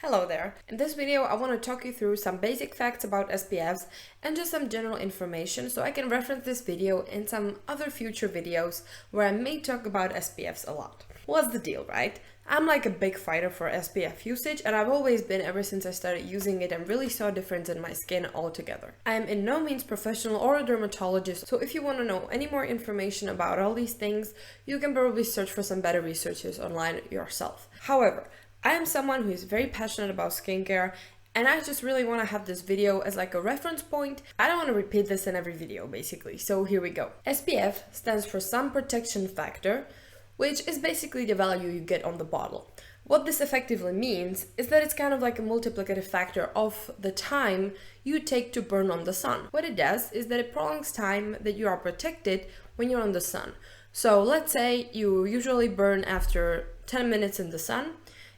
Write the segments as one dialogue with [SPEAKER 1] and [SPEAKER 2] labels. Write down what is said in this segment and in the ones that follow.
[SPEAKER 1] Hello there! In this video I want to talk you through some basic facts about SPFs and just some general information so I can reference this video in some other future videos where I may talk about SPFs a lot. What's the deal, right? I'm like a big fighter for SPF usage, and I've always been ever since I started using it and really saw a difference in my skin altogether. I am in no means professional or a dermatologist, so if you want to know any more information about all these things, you can probably search for some better researches online yourself. However, I am someone who is very passionate about skincare, and I just really want to have this video as like a reference point. I don't want to repeat this in every video basically, so here we go. SPF stands for Sun Protection Factor, which is basically the value you get on the bottle. What this effectively means is that it's kind of like a multiplicative factor of the time you take to burn on the sun. What it does is that it prolongs time that you are protected when you're on the sun. So let's say you usually burn after 10 minutes in the sun.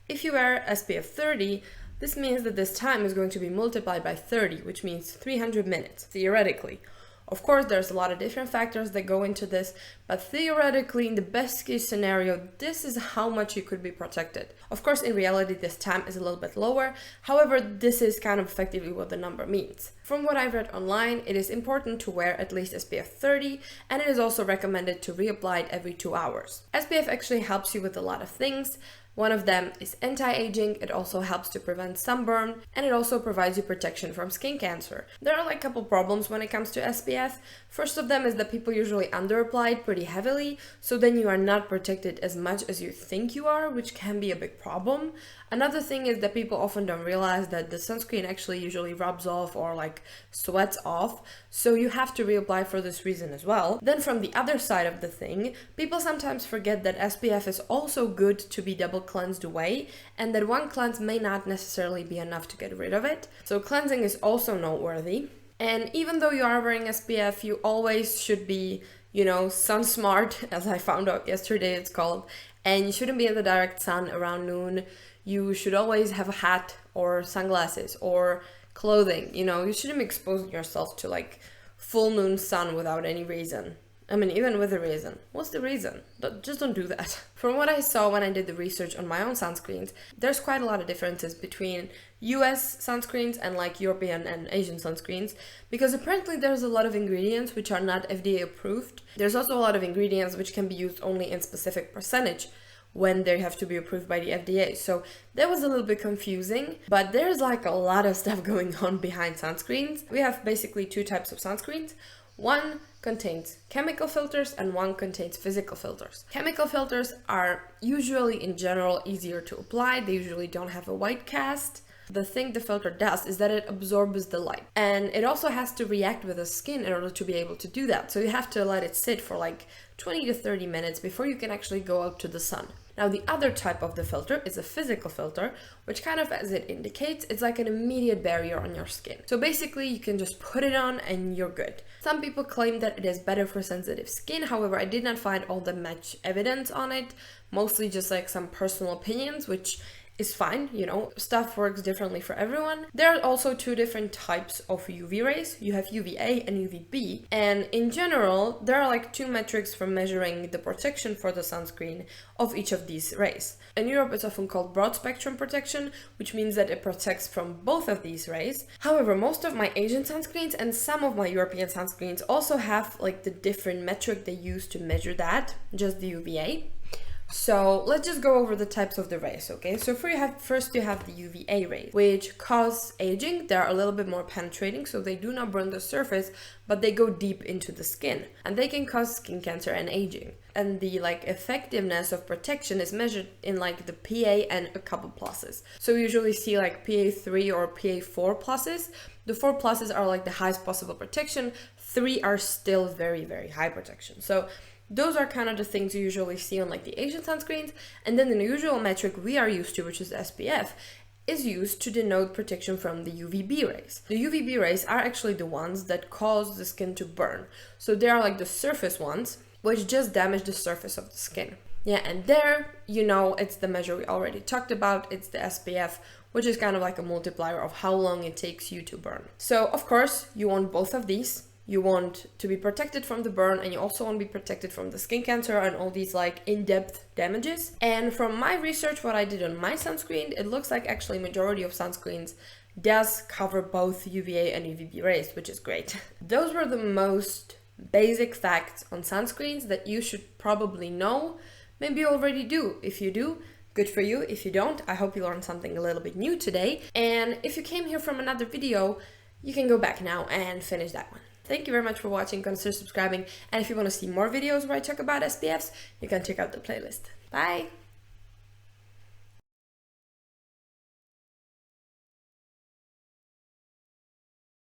[SPEAKER 1] If you wear SPF 30, this means that this time is going to be multiplied by 30, which means 300 minutes, theoretically. Of course, there's a lot of different factors that go into this, but theoretically, in the best case scenario, this is how much you could be protected. Of course, in reality, this time is a little bit lower. However, this is kind of effectively what the number means. From what I've read online, it is important to wear at least SPF 30, and it is also recommended to reapply it every 2 hours. SPF actually helps you with a lot of things. One of them is anti-aging. It also helps to prevent sunburn, and it also provides you protection from skin cancer. There are like a couple problems when it comes to SPF. First of them is that people usually underapply it pretty heavily, so then you are not protected as much as you think you are, which can be a big problem. Another thing is that people often don't realize that the sunscreen actually usually rubs off or like sweats off, so you have to reapply for this reason as well. Then from the other side of the thing, people sometimes forget that SPF is also good to be double cleansed away, and that one cleanse may not necessarily be enough to get rid of it. So cleansing is also noteworthy. And even though you are wearing SPF, you always should be, sun smart, as I found out yesterday it's called, and you shouldn't be in the direct sun around noon. You should always have a hat or sunglasses or clothing. You shouldn't be exposing yourself to like full noon sun without any reason. I mean, even with a reason. What's the reason? Just don't do that. From what I saw when I did the research on my own sunscreens, there's quite a lot of differences between US sunscreens and like European and Asian sunscreens, because apparently there's a lot of ingredients which are not FDA approved. There's also a lot of ingredients which can be used only in specific percentage when they have to be approved by the FDA. So that was a little bit confusing, but there's like a lot of stuff going on behind sunscreens. We have basically two types of sunscreens. One contains chemical filters and one contains physical filters. Chemical filters are usually in general easier to apply. They usually don't have a white cast. The thing the filter does is that it absorbs the light, and it also has to react with the skin in order to be able to do that. So you have to let it sit for like 20 to 30 minutes before you can actually go out to the sun. Now the other type of the filter is a physical filter, which kind of, as it indicates, it's like an immediate barrier on your skin. So basically you can just put it on and you're good. Some people claim that it is better for sensitive skin. However, I did not find all that much evidence on it, mostly just like some personal opinions, which is fine, stuff works differently for everyone. There are also two different types of UV rays. You have UVA and UVB, and in general there are like two metrics for measuring the protection for the sunscreen of each of these rays. In Europe it's often called broad spectrum protection, which means that it protects from both of these rays. However, most of my Asian sunscreens and some of my European sunscreens also have like the different metric they use to measure that, just the UVA. So let's just go over the types of the rays, okay? So first you have the UVA rays, which cause aging. They're a little bit more penetrating, so they do not burn the surface, but they go deep into the skin, and they can cause skin cancer and aging. And the effectiveness of protection is measured in like the PA and a couple pluses. So we usually see like PA3 or PA4 pluses. The 4 pluses are like the highest possible protection. 3 are still very, very high protection. So those are kind of the things you usually see on like the Asian sunscreens. And then the usual metric we are used to, which is SPF, is used to denote protection from the UVB rays. The UVB rays are actually the ones that cause the skin to burn. So they are like the surface ones, which just damage the surface of the skin. Yeah, and there, it's the measure we already talked about. It's the SPF, which is kind of like a multiplier of how long it takes you to burn. So of course, you want both of these. you want to be protected from the burn, and you also want to be protected from the skin cancer and all these like in-depth damages. And from my research, what I did on my sunscreen, it looks like actually majority of sunscreens does cover both UVA and UVB rays, which is great. Those were the most basic facts on sunscreens that you should probably know. Maybe you already do. If you do, good for you. If you don't, I hope you learned something a little bit new today. And if you came here from another video, you can go back now and finish that one. Thank you very much for watching. Consider subscribing. And if you want to see more videos where I talk about SPFs, you can check out the playlist. Bye!